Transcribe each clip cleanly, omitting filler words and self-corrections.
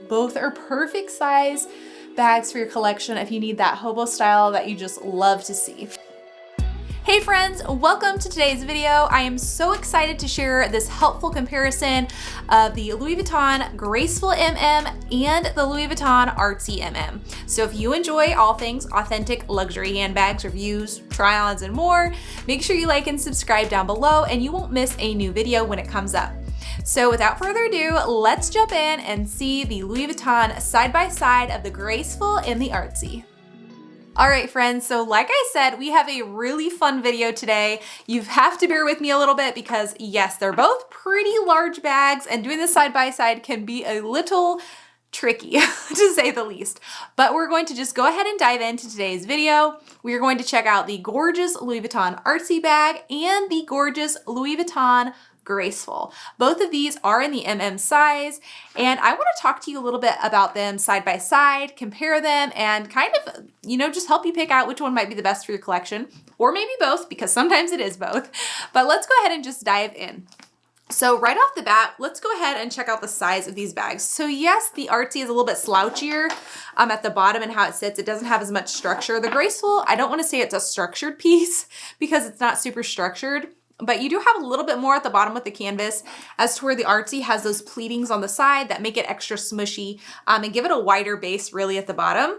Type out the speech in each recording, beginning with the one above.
Both are perfect size bags for your collection if you need that hobo style that you just love to see. Hey friends, welcome to today's video. I am so excited to share this helpful comparison of the Louis Vuitton Graceful MM and the Louis Vuitton Artsy MM. So if you enjoy all things authentic luxury handbags, reviews, try-ons, and more, make sure you like and subscribe down below and you won't miss a new video when it comes up. So without further ado, let's jump in and see the Louis Vuitton side-by-side of the Graceful and the Artsy. All right, friends, so like I said, we have a really fun video today. You have to bear with me a little bit because yes, they're both pretty large bags and doing this side by side can be a little tricky to say the least. But we're going to just go ahead and dive into today's video. We are going to check out the gorgeous Louis Vuitton Artsy bag and the gorgeous Louis Vuitton Graceful. Both of these are in the MM size, and I want to talk to you a little bit about them side by side, compare them, and kind of, just help you pick out which one might be the best for your collection, or maybe both, because sometimes it is both. But let's go ahead and just dive in. So right off the bat, let's go ahead and check out the size of these bags. So yes, the Artsy is a little bit slouchier at the bottom and how it sits. It doesn't have as much structure. The Graceful, I don't want to say it's a structured piece because it's not super structured, but you do have a little bit more at the bottom with the canvas as to where the Artsy has those pleatings on the side that make it extra smushy and give it a wider base really at the bottom.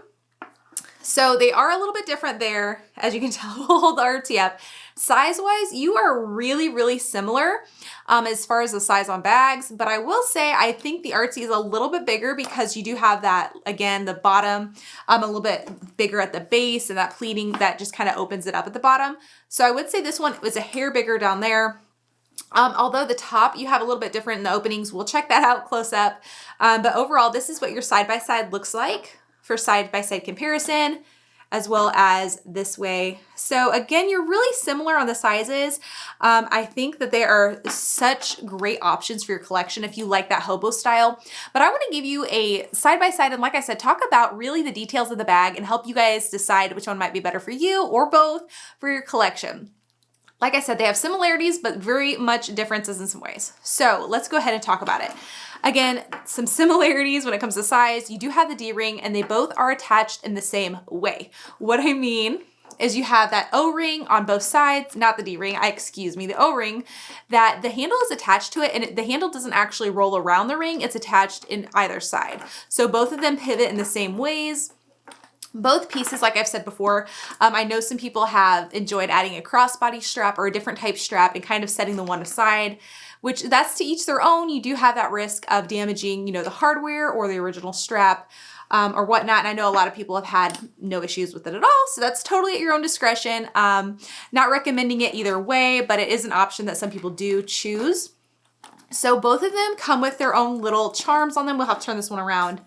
So they are a little bit different there. As you can tell, we'll hold the Artsy up. Size-wise, you are really, really similar as far as the size on bags, but I will say I think the Artsy is a little bit bigger because you do have that, again, the bottom a little bit bigger at the base and that pleating that just kind of opens it up at the bottom. So I would say this one was a hair bigger down there. Although the top you have a little bit different in the openings. We'll check that out close up. But overall, this is what your side-by-side looks like for side-by-side comparison, as well as this way. So again, you're really similar on the sizes. I think that they are such great options for your collection if you like that hobo style. But I want to give you a side-by-side and like I said, talk about really the details of the bag and help you guys decide which one might be better for you or both for your collection. Like I said, they have similarities, but very much differences in some ways. So let's go ahead and talk about it. Again, some similarities when it comes to size. You do have the D-ring and they both are attached in the same way. What I mean is you have that O-ring on both sides, not the D-ring, the O-ring, that the handle is attached to it and the handle doesn't actually roll around the ring, it's attached in either side. So both of them pivot in the same ways. Both pieces, like I've said before, I know some people have enjoyed adding a crossbody strap or a different type strap and kind of setting the one aside, which that's to each their own. You do have that risk of damaging, the hardware or the original strap or whatnot. And I know a lot of people have had no issues with it at all. So that's totally at your own discretion. Not recommending it either way, but it is an option that some people do choose. So both of them come with their own little charms on them. We'll have to turn this one around.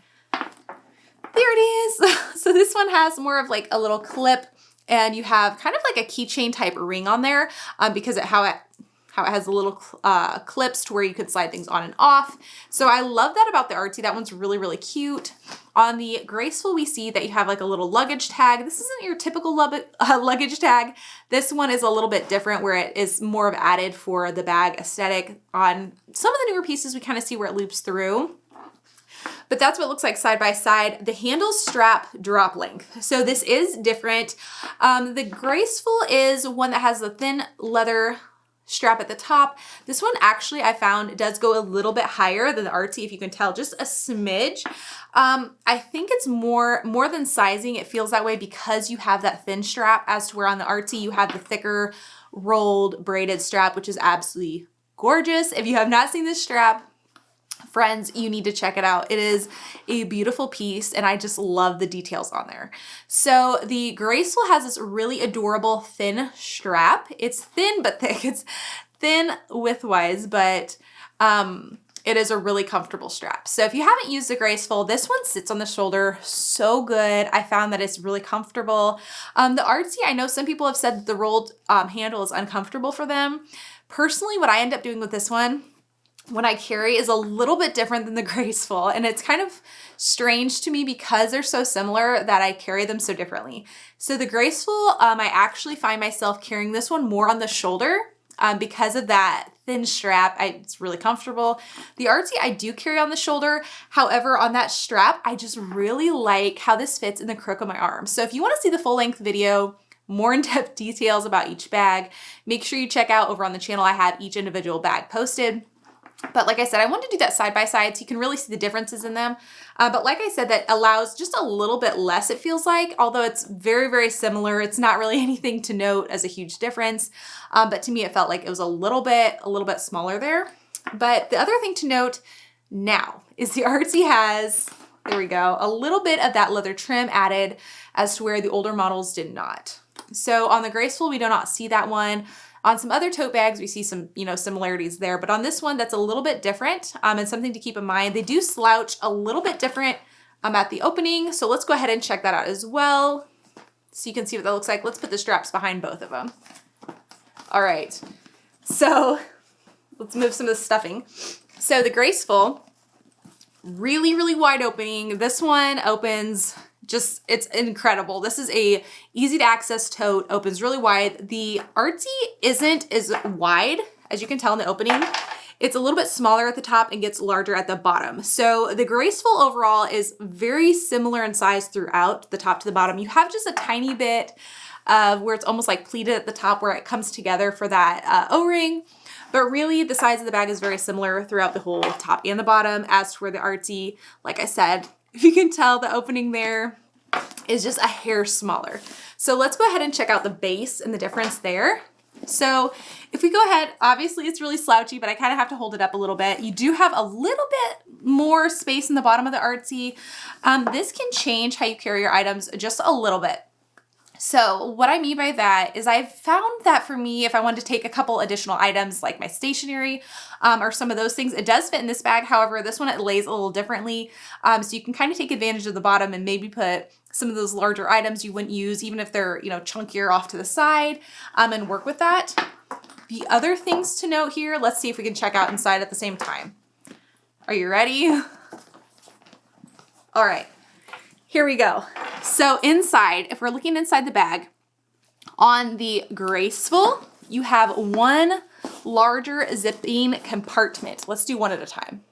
There it is. So this one has more of like a little clip and you have kind of like a keychain type ring on there because how it has the little clips to where you could slide things on and off. So I love that about the Artsy. That one's really, really cute. On the Graceful, we see that you have like a little luggage tag. This isn't your typical luggage tag. This one is a little bit different where it is more of added for the bag aesthetic. On some of the newer pieces, we kind of see where it loops through. But that's what it looks like side by side. The handle strap drop length. So this is different. The Graceful is one that has the thin leather strap at the top. This one actually I found does go a little bit higher than the Artsy, if you can tell, just a smidge. I think it's more than sizing. It feels that way because you have that thin strap as to where on the Artsy you have the thicker rolled braided strap, which is absolutely gorgeous. If you have not seen this strap, friends, you need to check it out. It is a beautiful piece and I just love the details on there. So the Graceful has this really adorable thin strap. It's thin but thick. It's thin width-wise, but it is a really comfortable strap. So if you haven't used the Graceful, this one sits on the shoulder so good. I found that it's really comfortable. The Artsy, I know some people have said that the rolled handle is uncomfortable for them. Personally, what I end up doing with this one when I carry is a little bit different than the Graceful, and it's kind of strange to me because they're so similar that I carry them so differently. So the Graceful, I actually find myself carrying this one more on the shoulder because of that thin strap. It's really comfortable. The Artsy I do carry on the shoulder. However, on that strap, I just really like how this fits in the crook of my arm. So if you want to see the full length video, more in-depth details about each bag, make sure you check out over on the channel. I have each individual bag posted. But like I said, I wanted to do that side by side so you can really see the differences in them. But like I said, that allows just a little bit less, it feels like, although it's very, very similar. It's not really anything to note as a huge difference. But to me, it felt like it was a little bit smaller there. But the other thing to note now is the Artsy has, there we go, a little bit of that leather trim added as to where the older models did not. So on the Graceful, we do not see that one. On some other tote bags, we see some, similarities there, but on this one, that's a little bit different and something to keep in mind. They do slouch a little bit different at the opening, so let's go ahead and check that out as well so you can see what that looks like. Let's put the straps behind both of them. All right, so let's move some of the stuffing. So the Graceful, really, really wide opening. This one opens just, it's incredible. This is a easy to access tote, opens really wide. The Artsy isn't as wide, as you can tell in the opening. It's a little bit smaller at the top and gets larger at the bottom. So the Graceful overall is very similar in size throughout, the top to the bottom. You have just a tiny bit of where it's almost like pleated at the top where it comes together for that O-ring. But really the size of the bag is very similar throughout the whole top and the bottom as to where the Artsy, like I said, if you can tell, the opening there is just a hair smaller. So let's go ahead and check out the base and the difference there. So if we go ahead, obviously it's really slouchy, but I kind of have to hold it up a little bit. You do have a little bit more space in the bottom of the Artsy. This can change how you carry your items just a little bit. So what I mean by that is I've found that for me, if I wanted to take a couple additional items like my stationery or some of those things, it does fit in this bag. However, this one, it lays a little differently. So you can kind of take advantage of the bottom and maybe put some of those larger items you wouldn't use, even if they're, chunkier off to the side and work with that. The other things to note here, let's see if we can check out inside at the same time. Are you ready? All right. Here we go. So inside, if we're looking inside the bag, on the Graceful, you have one larger zipping compartment. Let's do one at a time.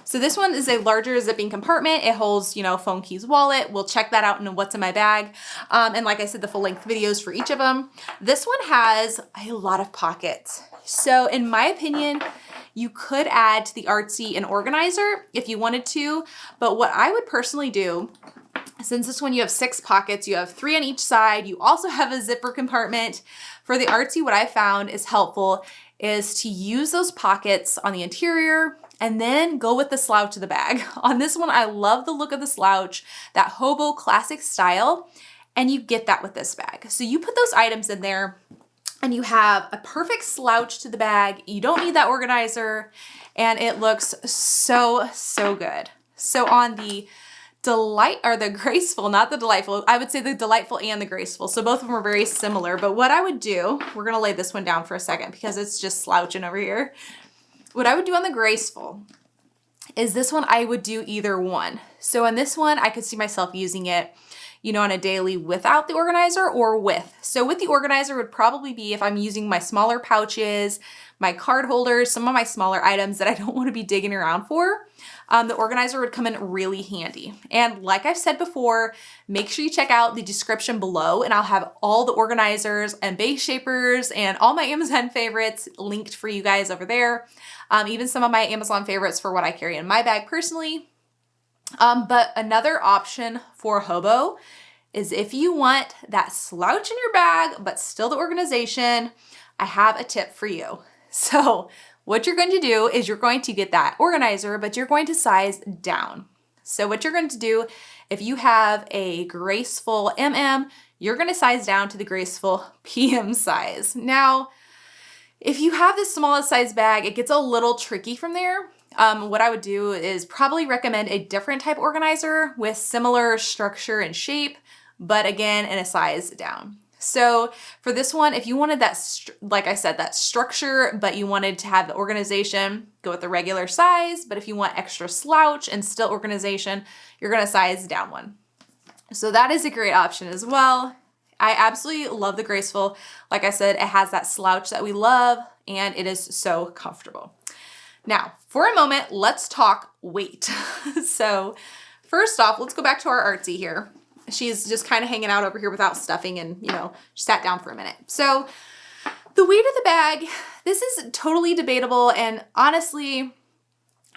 So this one is a larger zipping compartment. It holds, phone, keys, wallet. We'll check that out in what's in my bag. And like I said, the full length videos for each of them. This one has a lot of pockets. So in my opinion, you could add to the Artsy an organizer if you wanted to, but what I would personally do, since this one you have 6 pockets, you have 3 on each side, you also have a zipper compartment. For the Artsy, what I found is helpful is to use those pockets on the interior and then go with the slouch of the bag. On this one, I love the look of the slouch, that hobo classic style, and you get that with this bag. So you put those items in there, and you have a perfect slouch to the bag. You don't need that organizer, and it looks so, so good. So on the the Graceful, not the Delightful, I would say the Delightful and the Graceful. So both of them are very similar, but what I would do, we're gonna lay this one down for a second because it's just slouching over here. What I would do on the Graceful is this one, I would do either one. So on this one, I could see myself using it on a daily without the organizer or with. So with the organizer would probably be if I'm using my smaller pouches, my card holders, some of my smaller items that I don't want to be digging around for. The organizer would come in really handy. And like I've said before, make sure you check out the description below and I'll have all the organizers and base shapers and all my Amazon favorites linked for you guys over there. Even some of my Amazon favorites for what I carry in my bag personally. But another option for hobo is if you want that slouch in your bag, but still the organization, I have a tip for you. So what you're going to do is you're going to get that organizer, but you're going to size down. So what you're going to do, if you have a Graceful MM, you're going to size down to the Graceful PM size. Now, if you have the smallest size bag, it gets a little tricky from there. What I would do is probably recommend a different type organizer with similar structure and shape, but again, in a size down. So for this one, if you wanted that, like I said, that structure, but you wanted to have the organization, go with the regular size. But if you want extra slouch and still organization, you're gonna size down one. So that is a great option as well. I absolutely love the Graceful. Like I said, it has that slouch that we love, and it is so comfortable. Now, for a moment, let's talk weight. So first off, let's go back to our Artsy here. She's just kind of hanging out over here without stuffing and, you know, sat down for a minute. So the weight of the bag, this is totally debatable, and honestly,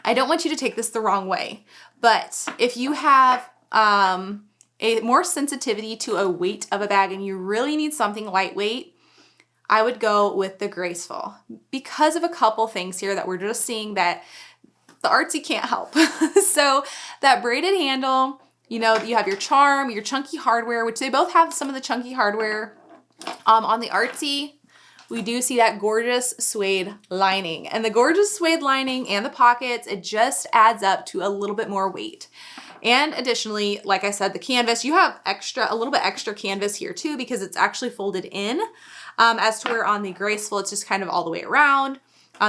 I don't want you to take this the wrong way, but if you have a more sensitivity to a weight of a bag and you really need something lightweight, I would go with the Graceful because of a couple things here that we're just seeing that the Artsy can't help. So that braided handle, you know, you have your charm, your chunky hardware, which they both have some of the chunky hardware. On the Artsy, we do see that gorgeous suede lining, and the gorgeous suede lining and the pockets, it just adds up to a little bit more weight. And additionally, like I said, the canvas, you have a little bit extra canvas here too, because it's actually folded in, as to where on the Graceful, it's just kind of all the way around.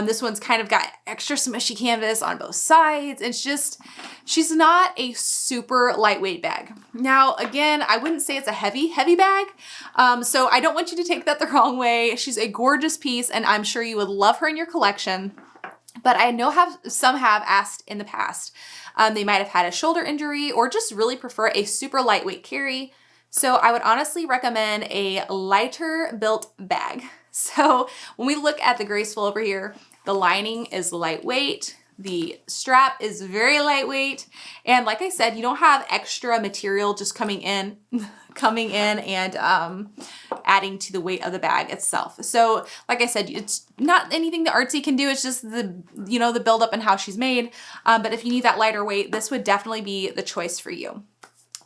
This one's kind of got extra smushy canvas on both sides. It's just, she's not a super lightweight bag. Now, again, I wouldn't say it's a heavy bag. So I don't want you to take that the wrong way. She's a gorgeous piece, and I'm sure you would love her in your collection. But I know some have asked in the past. They might have had a shoulder injury or just really prefer a super lightweight carry. So I would honestly recommend a lighter built bag. So when we look at the Graceful over here, the lining is lightweight, the strap is very lightweight, and like I said, you don't have extra material just coming in and adding to the weight of the bag itself. So like I said, it's not anything the Artsy can do, it's just the buildup and how she's made. But if you need that lighter weight, this would definitely be the choice for you.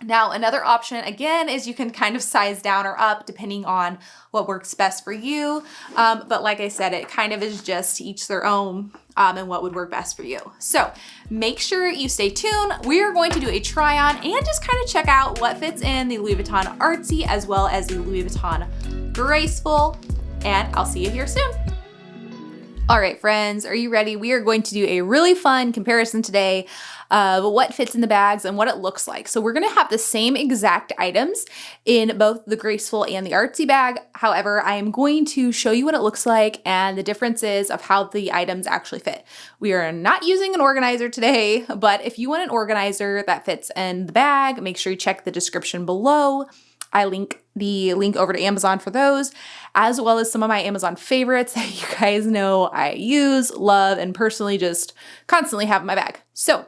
Now, another option, again, is you can kind of size down or up depending on what works best for you. But like I said, it kind of is just each their own and what would work best for you. So make sure you stay tuned. We are going to do a try on and just kind of check out what fits in the Louis Vuitton Artsy as well as the Louis Vuitton Graceful. And I'll see you here soon. All right, friends, are you ready? We are going to do a really fun comparison today of what fits in the bags and what it looks like. So we're gonna have the same exact items in both the Graceful and the Artsy bag. However, I am going to show you what it looks like and the differences of how the items actually fit. We are not using an organizer today, but if you want an organizer that fits in the bag, make sure you check the description below. I link the link over to Amazon for those, as well as some of my Amazon favorites that you guys know I use, love, and personally just constantly have in my bag. So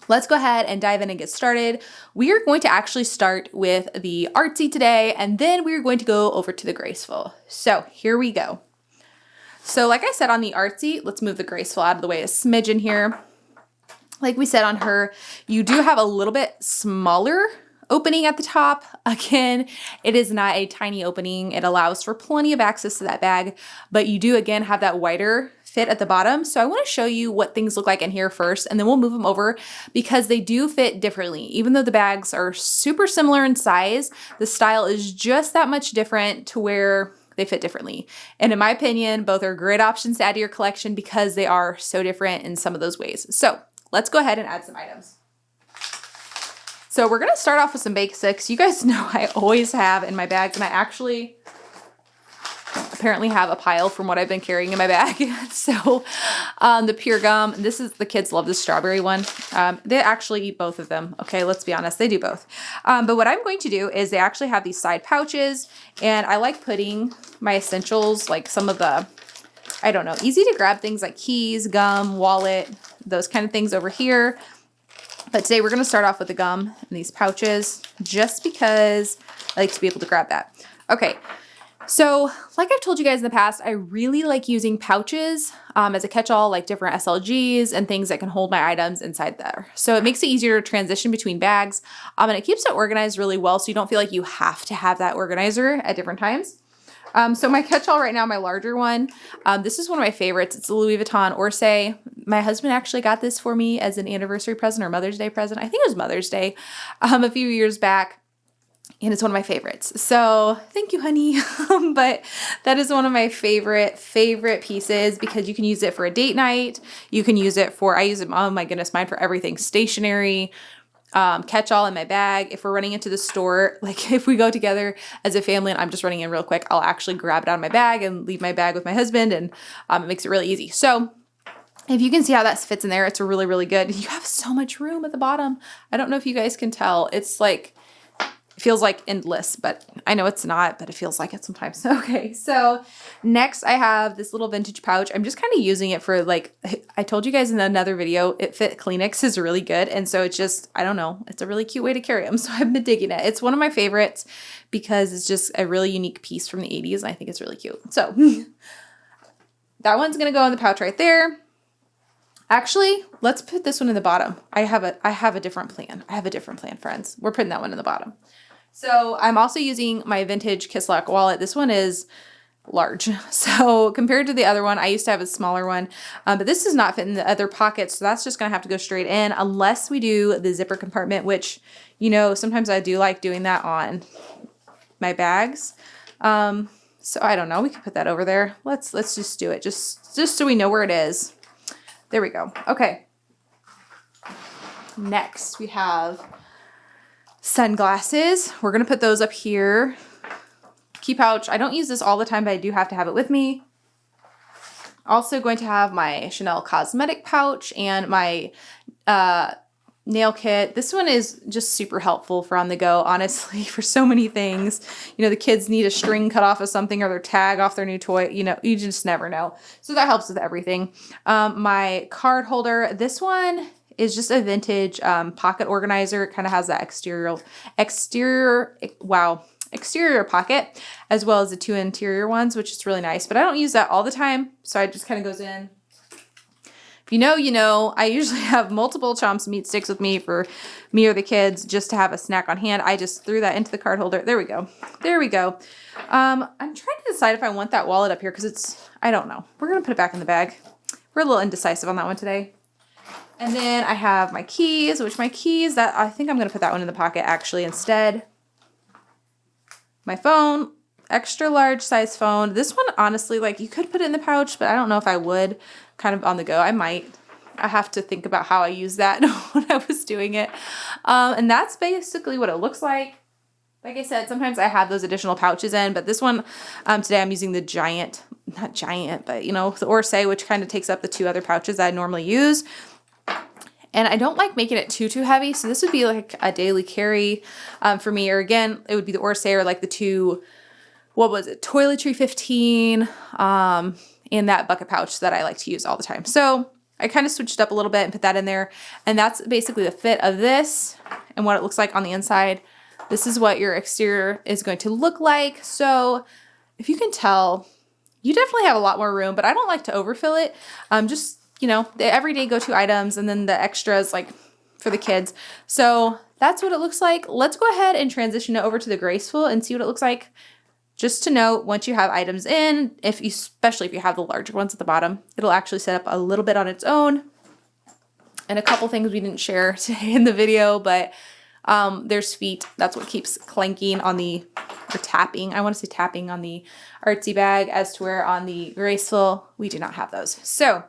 let's go ahead and dive in and get started. We are going to actually start with the Artsy today, and then we're going to go over to the Graceful. So here we go. So like I said on the Artsy, let's move the Graceful out of the way a smidgen here. Like we said on her, you do have a little bit smaller opening at the top. Again, it is not a tiny opening. It allows for plenty of access to that bag, but you do again have that wider fit at the bottom. So I want to show you what things look like in here first, and then we'll move them over because they do fit differently. Even though the bags are super similar in size, the style is just that much different to where they fit differently. And in my opinion, both are great options to add to your collection because they are so different in some of those ways. So let's go ahead and add some items. So we're gonna start off with some basics. You guys know I always have in my bags, and I actually apparently have a pile from what I've been carrying in my bag. So the pure gum, the kids love the strawberry one. They actually eat both of them. Okay, let's be honest, they do both. But what I'm going to do is they actually have these side pouches, and I like putting my essentials, like some of the, I don't know, easy to grab things like keys, gum, wallet, those kind of things over here. But today we're going to start off with the gum and these pouches just because I like to be able to grab that. Okay, so like I've told you guys in the past, I really like using pouches as a catch-all, like different SLGs and things that can hold my items inside there. So it makes it easier to transition between bags, and it keeps it organized really well so you don't feel like you have to have that organizer at different times. So my catch-all right now, my larger one, this is one of my favorites. It's the Louis Vuitton Orsay. My husband actually got this for me as an anniversary present or Mother's Day present. I think it was Mother's Day a few years back, and it's one of my favorites. So thank you, honey. But that is one of my favorite pieces because you can use it for a date night. You can use it for, I use it, oh my goodness, mine for everything stationery. catch-all in my bag. If we're running into the store, like if we go together as a family and I'm just running in real quick, I'll actually grab it out of my bag and leave my bag with my husband, and it makes it really easy. So if you can see how that fits in there, it's really, really good. You have so much room at the bottom. I don't know if you guys can tell. It's like, it feels like endless, but I know it's not, but it feels like it sometimes. Okay, so next I have this little vintage pouch. I'm just kind of using it for, like, I told you guys in another video, It Fit Kleenex is really good. And so it's just, I don't know, it's a really cute way to carry them. So I've been digging it. It's one of my favorites because it's just a really unique piece from the 80s. And I think it's really cute. So that one's going to go in the pouch right there. Actually, let's put this one in the bottom. I have a different plan. I have a different plan, friends. We're putting that one in the bottom. So I'm also using my vintage Kiss Lock wallet. This one is large. So compared to the other one, I used to have a smaller one, but this does not fit in the other pockets. So that's just going to have to go straight in unless we do the zipper compartment, which, you know, sometimes I do like doing that on my bags. So I don't know. We could put that over there. Let's just do it just so we know where it is. There we go. Okay. Next we have sunglasses. We're going to put those up here. Key pouch. I don't use this all the time, but I do have to have it with me. Also going to have my Chanel cosmetic pouch and my nail kit. This one is just super helpful for on the go, honestly, for so many things. You know, the kids need a string cut off of something or their tag off their new toy. You know, you just never know. So that helps with everything. My card holder. This one is just a vintage pocket organizer. It kind of has that exterior pocket, as well as the two interior ones, which is really nice. But I don't use that all the time, so it just kind of goes in. If you know, you know. I usually have multiple Chomps meat sticks with me for me or the kids just to have a snack on hand. I just threw that into the card holder. There we go. There we go. I'm trying to decide if I want that wallet up here because I don't know. We're going to put it back in the bag. We're a little indecisive on that one today. And then I have my keys, that I think I'm going to put that one in the pocket actually instead. My phone, extra large size phone. This one, honestly, like you could put it in the pouch, but I don't know if I would. Kind of on the go. I might. I have to think about how I use that when I was doing it. And that's basically what it looks like. Like I said, sometimes I have those additional pouches in, but this one, today I'm using the giant, not giant, but you know, the Orsay, which kind of takes up the two other pouches I normally use. And I don't like making it too heavy. So this would be like a daily carry for me. Or again, it would be the Orsay or like the two, what was it? Toiletry 15 in that bucket pouch that I like to use all the time. So I kind of switched up a little bit and put that in there. And that's basically the fit of this and what it looks like on the inside. This is what your exterior is going to look like. So if you can tell, you definitely have a lot more room, but I don't like to overfill it. Just, you know, the everyday go-to items and then the extras like for the kids. So that's what it looks like. Let's go ahead and transition it over to the Graceful and see what it looks like. Just to note, once you have items in, especially if you have the larger ones at the bottom, it'll actually set up a little bit on its own. And a couple things we didn't share today in the video, but there's feet. That's what keeps clanking on the, or tapping. I want to say tapping on the Artsy bag, as to where on the Graceful, we do not have those. So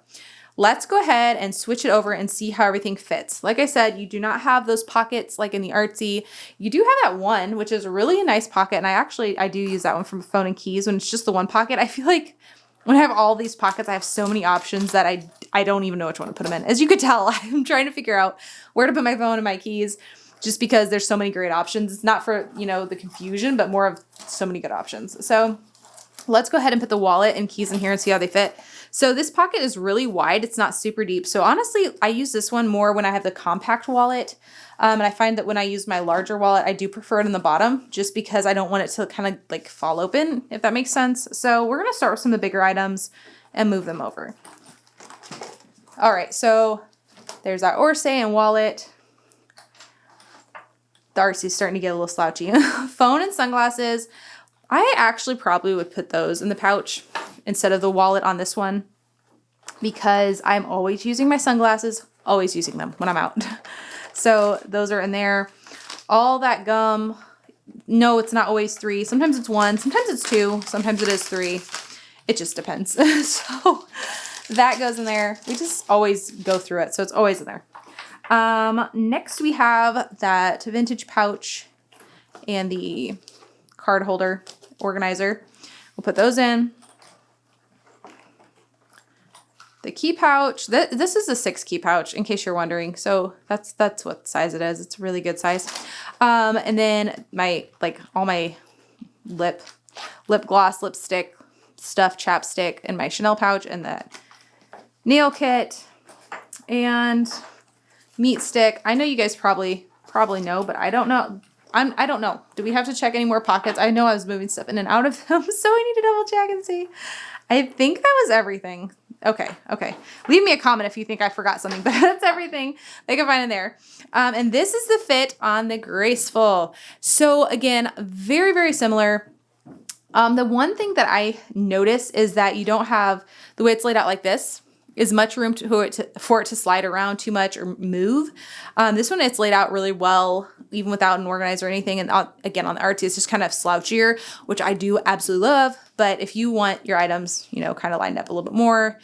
let's go ahead and switch it over and see how everything fits. Like I said, you do not have those pockets like in the Artsy. You do have that one, which is really a nice pocket. And I do use that one for phone and keys when it's just the one pocket. I feel like when I have all these pockets, I have so many options that I don't even know which one to put them in. As you could tell, I'm trying to figure out where to put my phone and my keys just because there's so many great options. It's not for, you know, the confusion, but more of so many good options. So let's go ahead and put the wallet and keys in here and see how they fit. So this pocket is really wide. It's not super deep. So honestly, I use this one more when I have the compact wallet. And I find that when I use my larger wallet, I do prefer it in the bottom just because I don't want it to kind of like fall open, if that makes sense. So we're going to start with some of the bigger items and move them over. All right. So there's that Orsay and wallet. The Artsy's starting to get a little slouchy. Phone and sunglasses. I actually probably would put those in the pouch instead of the wallet on this one because I'm always using my sunglasses, always using them when I'm out. So those are in there. All that gum, no, it's not always 3. Sometimes it's 1, sometimes it's 2, sometimes it is 3. It just depends. So that goes in there. We just always go through it, so it's always in there. Next we have that vintage pouch and the card holder organizer. We'll put those in. The key pouch, this is a 6 key pouch in case you're wondering. So that's what size it is. It's a really good size. And then all my lip gloss, lipstick stuff, chapstick, and my Chanel pouch, and that nail kit and meat stick. I know you guys probably know, but I don't know. I don't know. Do we have to check any more pockets? I know I was moving stuff in and out of them, so I need to double check and see. I think that was everything. Okay. Leave me a comment if you think I forgot something, but that's everything they can find in there. And this is the fit on the Graceful. So again, very, very similar. The one thing that I notice is that you don't have, the way it's laid out like this, is much room for it to slide around too much or move. This one, it's laid out really well, even without an organizer or anything. And again, on the Artsy, it's just kind of slouchier, which I do absolutely love. But if you want your items, kind of lined up a little bit more,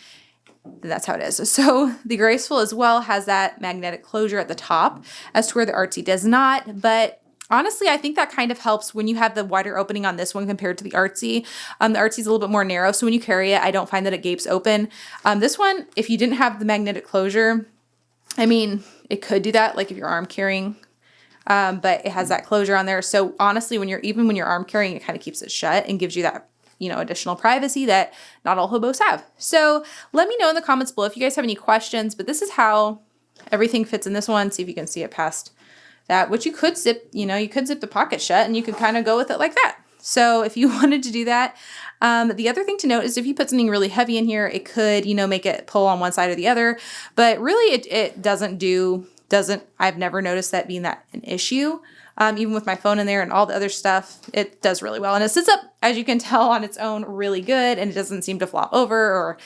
then that's how it is. So the Graceful as well has that magnetic closure at the top, as to where the Artsy does not. But honestly, I think that kind of helps when you have the wider opening on this one compared to the Artsy. The Artsy is a little bit more narrow, so when you carry it, I don't find that it gapes open. This one, if you didn't have the magnetic closure, I mean, it could do that, like if you're arm carrying, but it has that closure on there. So honestly, when you're arm carrying, it kind of keeps it shut and gives you that, additional privacy that not all hobos have. So let me know in the comments below if you guys have any questions, but this is how everything fits in this one. See if you can see it past that, which you could zip, you could zip the pocket shut and you could kind of go with it like that. So if you wanted to do that, the other thing to note is if you put something really heavy in here, it could, make it pull on one side or the other, but really it doesn't, I've never noticed that being an issue. Even with my phone in there and all the other stuff, it does really well. And it sits up, as you can tell, on its own really good, and it doesn't seem to flop over or,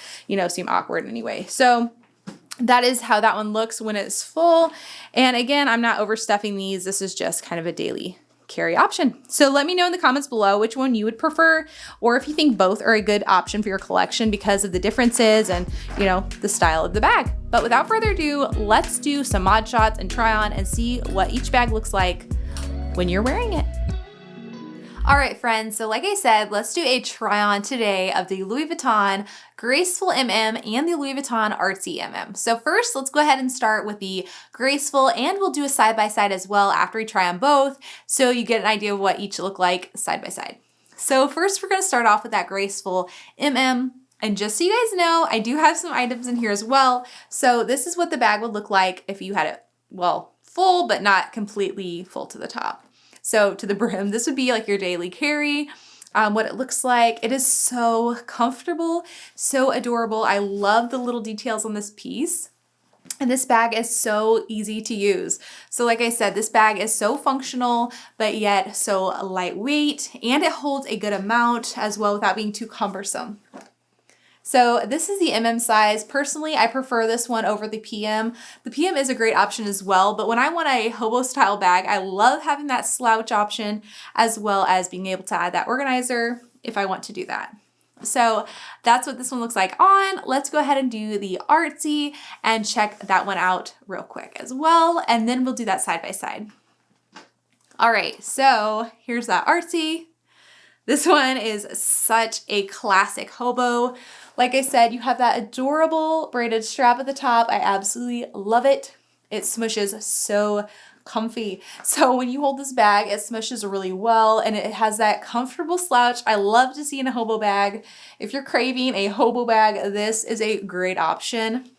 seem awkward in any way. So that is how that one looks when it's full. And again, I'm not overstuffing these. This is just kind of a daily carry option. So let me know in the comments below which one you would prefer, or if you think both are a good option for your collection because of the differences and, the style of the bag. But without further ado, let's do some mod shots and try on and see what each bag looks like when you're wearing it. All right, friends, so like I said, let's do a try on today of the Louis Vuitton Graceful MM and the Louis Vuitton Artsy MM. So first, let's go ahead and start with the Graceful, and we'll do a side-by-side as well after we try on both, so you get an idea of what each look like side-by-side. So first, we're gonna start off with that Graceful MM. And just so you guys know, I do have some items in here as well. So this is what the bag would look like if you had it, full, but not completely full to the top. So to the brim, this would be like your daily carry. What it looks like, it is so comfortable, so adorable. I love the little details on this piece. And this bag is so easy to use. So like I said, this bag is so functional, but yet so lightweight, and it holds a good amount as well without being too cumbersome. So this is the MM size. Personally, I prefer this one over the PM. The PM is a great option as well, but when I want a hobo style bag, I love having that slouch option as well as being able to add that organizer if I want to do that. So that's what this one looks like on. Let's go ahead and do the Artsy and check that one out real quick as well, and then we'll do that side by side. All right, so here's that Artsy. This one is such a classic hobo. Like I said, you have that adorable braided strap at the top. I absolutely love it. It smushes so comfy. So when you hold this bag, it smushes really well, and it has that comfortable slouch I love to see in a hobo bag. If you're craving a hobo bag, this is a great option.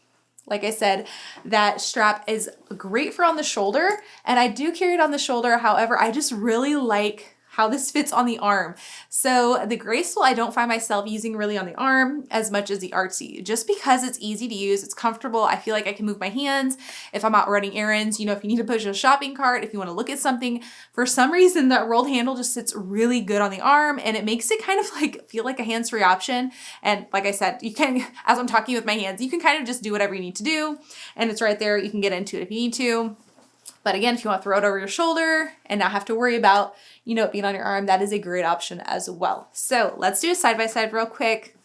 Like I said, that strap is great for on the shoulder, and I do carry it on the shoulder. However, I just really like how this fits on the arm. So the Graceful, I don't find myself using really on the arm as much as the Artsy, just because it's easy to use, it's comfortable. I feel like I can move my hands if I'm out running errands, if you need to push a shopping cart, if you want to look at something. For some reason, that rolled handle just sits really good on the arm, and it makes it kind of like feel like a hands-free option. And like I said, you can, as I'm talking with my hands, you can kind of just do whatever you need to do, and it's right there. You can get into it if you need to. But again, if you want to throw it over your shoulder and not have to worry about, it being on your arm, that is a great option as well. So let's do a side-by-side real quick.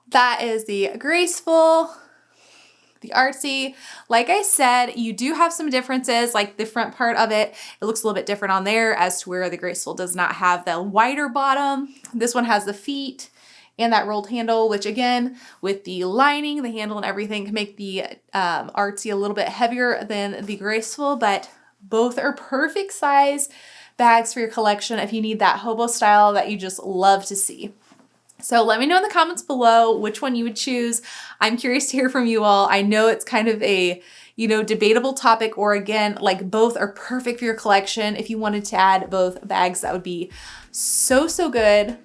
That is the Graceful, the Artsy. Like I said, you do have some differences, like the front part of it looks a little bit different on there as to where the Graceful does not have the wider bottom. This one has the feet and that rolled handle, which again, with the lining, the handle and everything can make the Artsy a little bit heavier than the Graceful, but both are perfect size bags for your collection if you need that hobo style that you just love to see. So let me know in the comments below which one you would choose. I'm curious to hear from you all. I know it's kind of a, debatable topic, or again, like both are perfect for your collection. If you wanted to add both bags, that would be so, so good.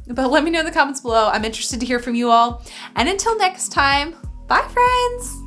But let me know in the comments below. I'm interested to hear from you all. And until next time, bye friends.